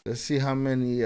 Let's see how many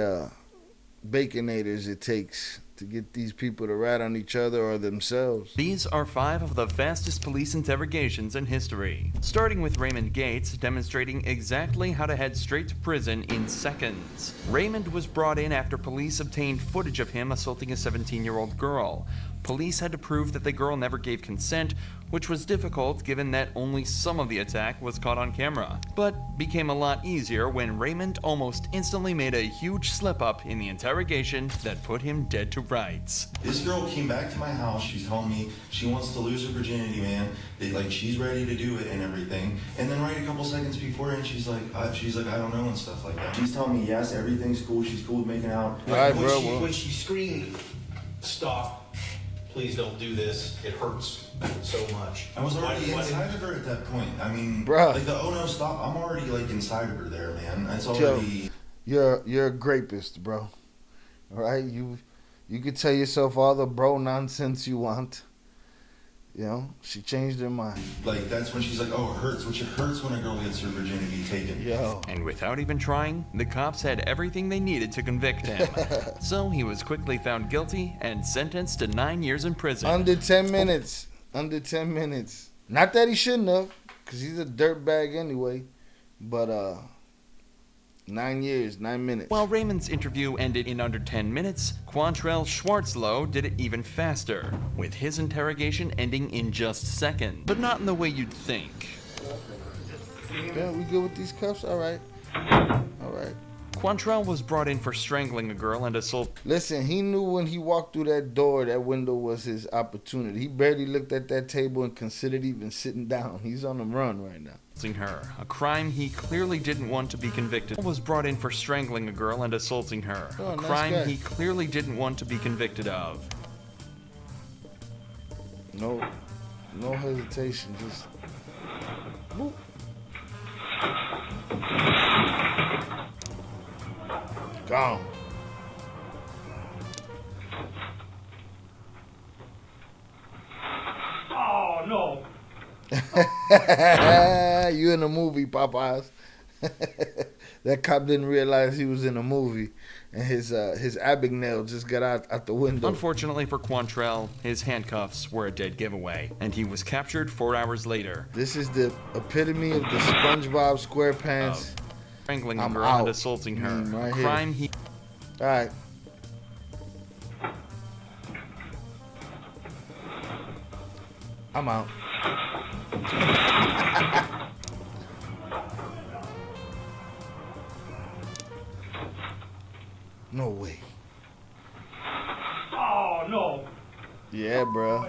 baconators it takes to get these people to rat on each other or themselves. These are 5 of the fastest police interrogations in history, starting with Raymond Gates demonstrating exactly how to head straight to prison in seconds. Raymond was brought in after police obtained footage of him assaulting a 17-year-old girl. Police had to prove that the girl never gave consent, which was difficult given that only some of the attack was caught on camera, but became a lot easier when Raymond almost instantly made a huge slip-up in the interrogation that put him dead to rights. This girl came back to my house. She's telling me she wants to lose her virginity, man. She's ready to do it and everything. And then right a couple seconds before, and she's like, I don't know, and stuff like that. She's telling me, yes, everything's cool. She's cool with making out. All right, When she screamed, "Stop! Please don't do this. It hurts so much." I was already inside of her at that point. I mean, bruh. like the "oh no, stop!" I'm already like inside of her there, man. That's already. You're a grapist, bro. All right, you could tell yourself all the bro nonsense you want. You know, she changed her mind. Like that's when she's like, "Oh, it hurts," which it hurts when a girl gets her virginity taken. Yo. And without even trying, the cops had everything they needed to convict him. So he was quickly found guilty and sentenced to 9 years in prison. Under 10 minutes. Under 10 minutes. Not that he shouldn't have, because he's a dirtbag anyway. But 9 years, 9 minutes. While Raymond's interview ended in under 10 minutes, Quantrell Schwarzlow did it even faster, with his interrogation ending in just seconds. But not in the way you'd think. Yeah, we good with these cuffs? All right. All right. Quantrell was brought in for strangling a girl and assault. Listen, he knew when he walked through that door, that window was his opportunity. He barely looked at that table and considered even sitting down. He's on the run right now. Her, a crime he clearly didn't want to be convicted of. Was brought in for strangling a girl and assaulting her, Oh, a nice crime guy. he clearly didn't want to be convicted of. No hesitation, just boop. Gone. Oh no! You in a movie, Popeyes. That cop didn't realize he was in a movie, and his Abagnale just got out the window. Unfortunately for Quantrell, his handcuffs were a dead giveaway, and he was captured 4 hours later. This is the epitome of the SpongeBob SquarePants. Strangling a I'm girl out. and assaulting her, Right a here. crime he... All right. I'm out. No way. Oh no! Yeah, bro.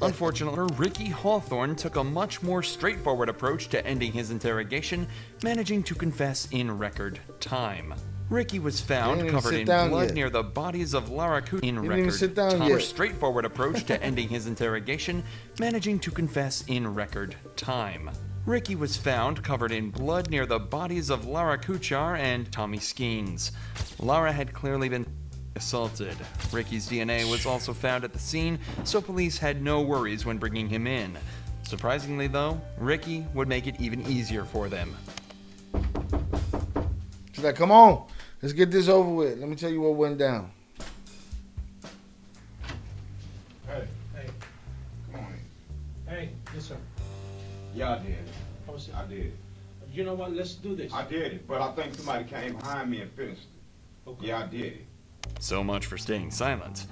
Unfortunately, Ricky Hawthorne took a much more straightforward approach to ending his interrogation, managing to confess in record time. Ricky was found Didn't even covered sit in down blood yet. near the bodies of Lara Coote in Didn't even sit down time. yet. More straightforward approach to ending his interrogation, managing to confess in record time. Ricky was found covered in blood near the bodies of Lara Kuchar and Tommy Skeens. Lara had clearly been assaulted. Ricky's DNA was also found at the scene, so police had no worries when bringing him in. Surprisingly though, Ricky would make it even easier for them. She's like, come on. Let's get this over with. Let me tell you what went down. Hey, Hey, come on in. hey, yes sir. Yeah, I did it. How's it? I did it. You know what? Let's do this. I did it, but I think somebody came behind me and finished it. Okay. Yeah, I did it. So much for staying silent.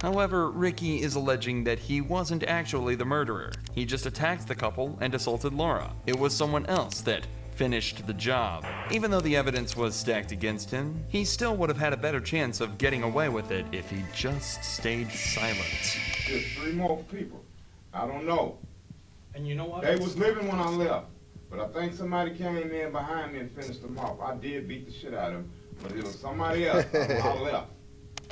However, Ricky is alleging that he wasn't actually the murderer. He just attacked the couple and assaulted Laura. It was someone else that finished the job. Even though the evidence was stacked against him, he still would have had a better chance of getting away with it if he just stayed silent. There's 3 more people. I don't know. And you know what? They was living when I left, but I think somebody came in behind me and finished them off. I did beat the shit out of them, but it was somebody else. I left.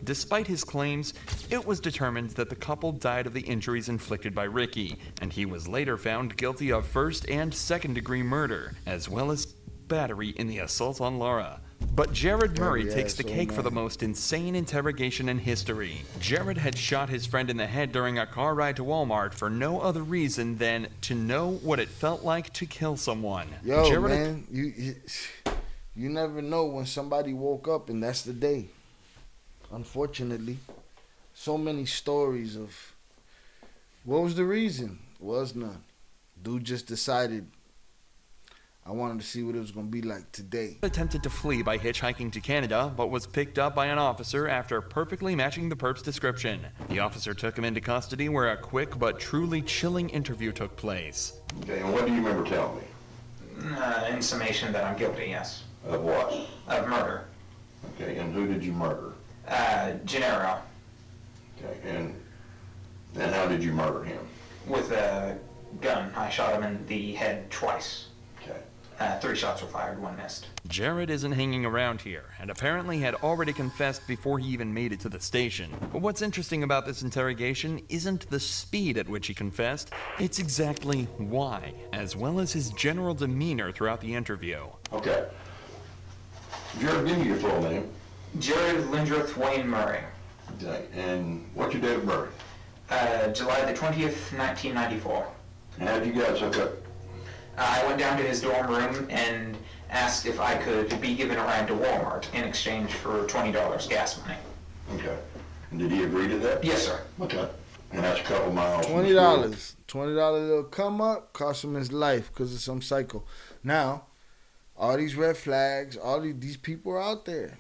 Despite his claims, it was determined that the couple died of the injuries inflicted by Ricky, and he was later found guilty of first and second-degree murder, as well as battery in the assault on Laura. But Jared Murray Dirty takes the asshole, cake for the man. most insane interrogation in history. Jared had shot his friend in the head during a car ride to Walmart for no other reason than to know what it felt like to kill someone. Yo, Jared man, You never know when somebody woke up and that's the day. Unfortunately, so many stories of what was the reason? Was none. Dude just decided I wanted to see what it was going to be like today. Attempted to flee by hitchhiking to Canada, but was picked up by an officer after perfectly matching the perp's description. The officer took him into custody where a quick but truly chilling interview took place. Okay, and what do you remember telling me? In summation that I'm guilty, yes. Of what? Of murder. Okay, and who did you murder? Gennaro. Okay, and how did you murder him? With a gun. I shot him in the head twice. Okay. 3 shots were fired, 1 missed. Jared isn't hanging around here, and apparently had already confessed before he even made it to the station. But what's interesting about this interrogation isn't the speed at which he confessed, it's exactly why, as well as his general demeanor throughout the interview. Okay. Jared, give me your full name. Jared Lindreth Wayne Murray. Okay, and what's your date of birth? July the 20th, 1994. And how did you guys hook up? I went down to his dorm room and asked if I could be given a ride to Walmart in exchange for $20 gas money. Okay. And did he agree to that? Yes, sir. Okay. And that's a couple miles. from $20. $20 little come up, cost him his life because of some psycho. Now, all these red flags, all these people are out there.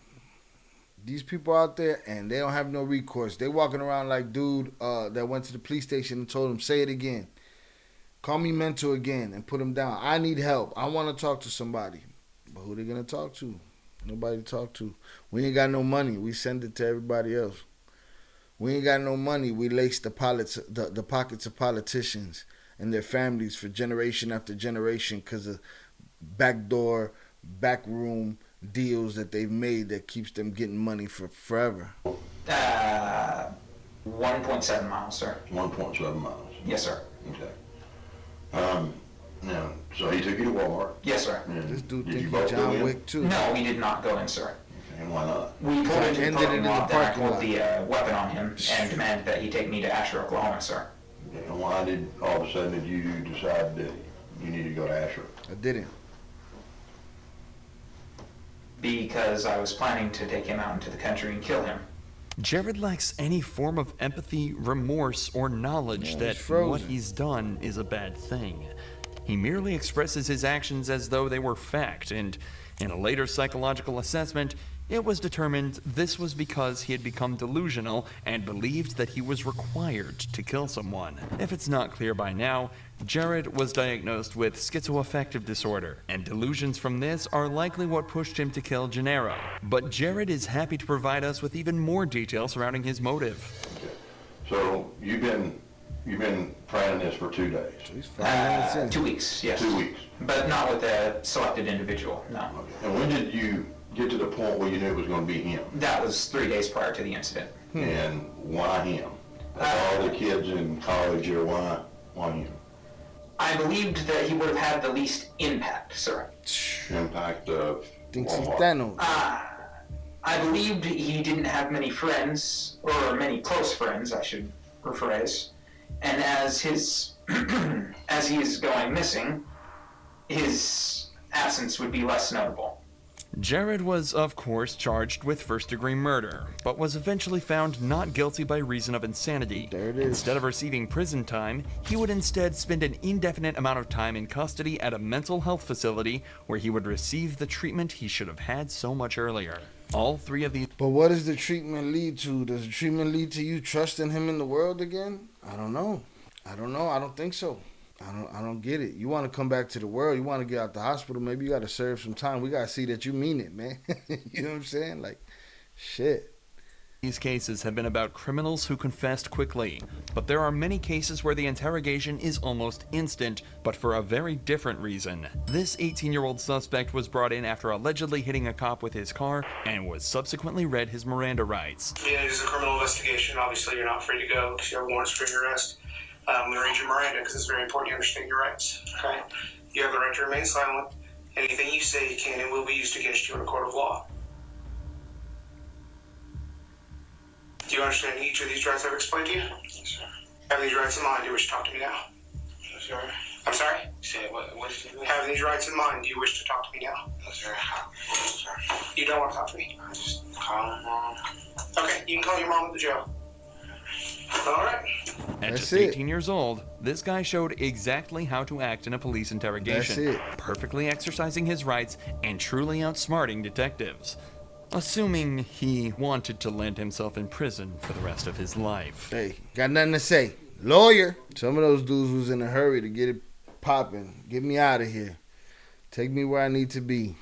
These people out there, and they don't have no recourse. They walking around like dude that went to the police station and told him, say it again. Call me mentor again and put him down. I need help. I want to talk to somebody. But who they going to talk to? Nobody to talk to. We ain't got no money. We send it to everybody else. We ain't got no money. We lace the pockets of politicians and their families for generation after generation because of backdoor, backroom deals that they've made that keeps them getting money for forever. 1.7 miles, sir. 1.7 miles. Yes, sir. Okay. Now, so he took you to Walmart. Yes, sir. And This dude did think you he both go John in? Wick too. No, we did not go in, sir. Okay, and why not? We pulled into the ended it parking in the lot, then I parking pulled lot. the weapon on him and demanded that he take me to Asher, Oklahoma, sir. Okay, and why did all of a sudden did you decide that you needed to go to Asher? I didn't. Because I was planning to take him out into the country and kill him. Jared lacks any form of empathy, remorse, or knowledge Yeah, that he's frozen. what he's done is a bad thing. He merely expresses his actions as though they were fact, and in a later psychological assessment, it was determined this was because he had become delusional and believed that he was required to kill someone. If it's not clear by now, Jared was diagnosed with schizoaffective disorder, and delusions from this are likely what pushed him to kill Gennaro. But Jared is happy to provide us with even more detail surrounding his motive. Okay. So you've been planning this for 2 days. He's 5 minutes in. 2 weeks, yes. 2 weeks. But not with a selected individual, no. Okay. And when did you get to the point where you knew it was going to be him? That was 3 days prior to the incident. And why him? Of all the kids in college here, why him? I believed that he would have had the least impact, sir. Impact of Thinks he's Walmart. Thanos. I believed he didn't have many friends, or many close friends, I should rephrase. And as his, as he is going missing, his absence would be less notable. Jared was, of course, charged with first-degree murder, but was eventually found not guilty by reason of insanity. There it is. Instead of receiving prison time, he would instead spend an indefinite amount of time in custody at a mental health facility where he would receive the treatment he should have had so much earlier. All 3 of these... But what does the treatment lead to? Does the treatment lead to you trusting him in the world again? I don't know. I don't think so. I don't get it. You want to come back to the world. You want to get out the hospital. Maybe you got to serve some time. We got to see that you mean it, man. You know what I'm saying? Like, shit. These cases have been about criminals who confessed quickly, but there are many cases where the interrogation is almost instant, but for a very different reason. This 18-year-old suspect was brought in after allegedly hitting a cop with his car and was subsequently read his Miranda rights. Yeah, it is a criminal investigation. Obviously, you're not free to go because you have warrants for your arrest. I'm going to read your Miranda because it's very important you understand your rights. Okay? You have the right to remain silent. Anything you say can and will be used against you in a court of law. Do you understand each of these rights I've explained to you? Yes, sir. Have these rights in mind? Do you wish to talk to me now? Yes, sir. I'm sorry? Say what Having these rights in mind, do you wish to talk to me now? Yes, sir. Yes, sir. You don't want to talk to me? I just call my mom. Okay, you can call your mom at the jail. All right. At That's just it. 18 years old, this guy showed exactly how to act in a police interrogation, That's it. perfectly exercising his rights and truly outsmarting detectives. Assuming he wanted to land himself in prison for the rest of his life. Hey, got nothing to say. Lawyer. Some of those dudes was in a hurry to get it popping. Get me out of here. Take me where I need to be.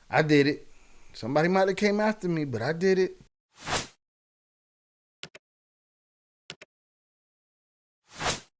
I did it. Somebody might have came after me, but I did it.